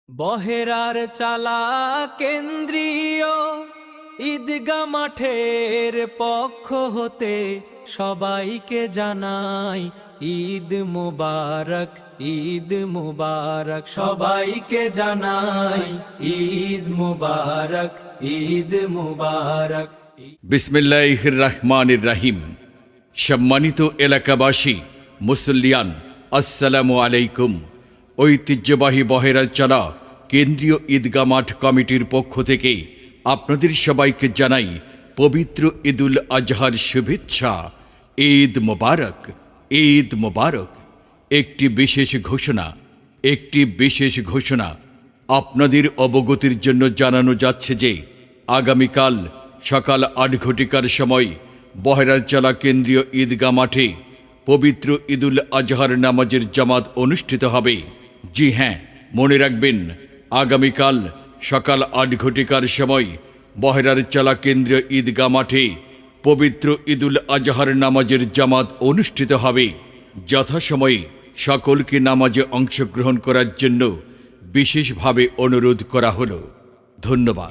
বহেরার চালা কেন্দ্রীয় ঈদগা মাঠের পক্ষ হতে সবাইকে জানাই ঈদ মুবারক, ঈদ মুবারক। সবাইকে জানাই ঈদ মুবারক, ঈদ মুবারক। বিসমিল্লাহির রহমানির রহিম। সম্মানিত এলাকাবাসী, মুসল্লিয়ান, আসসালামু আলাইকুম। ঐতিহ্যবাহী বহেরার চালা কেন্দ্রীয় ঈদগাহ মাঠ কমিটির পক্ষ থেকে আপনাদের সবাইকে জানাই পবিত্র ঈদুল আজহার শুভেচ্ছা। ঈদ মুবারক, ঈদ মুবারক। একটি বিশেষ ঘোষণা আপনাদের অবগতির জন্য জানানো যাচ্ছে যে আগামীকাল সকাল ৮ ঘটিকার সময় বহেরার চালা কেন্দ্রীয় ঈদগাহ মাঠে পবিত্র ঈদুল আজহার নামাজের জামাত অনুষ্ঠিত হবে। জি হ্যাঁ, মনে রাখবেন, আগামীকাল সকাল ৮ ঘটিকার সময় বহেরার চালা কেন্দ্রীয় ঈদগাহ মাঠে পবিত্র ঈদুল আজহার নামাজের জামাত অনুষ্ঠিত হবে। যথাসময়ে সকলকে নামাজে অংশগ্রহণ করার জন্য বিশেষভাবে অনুরোধ করা হলো। ধন্যবাদ।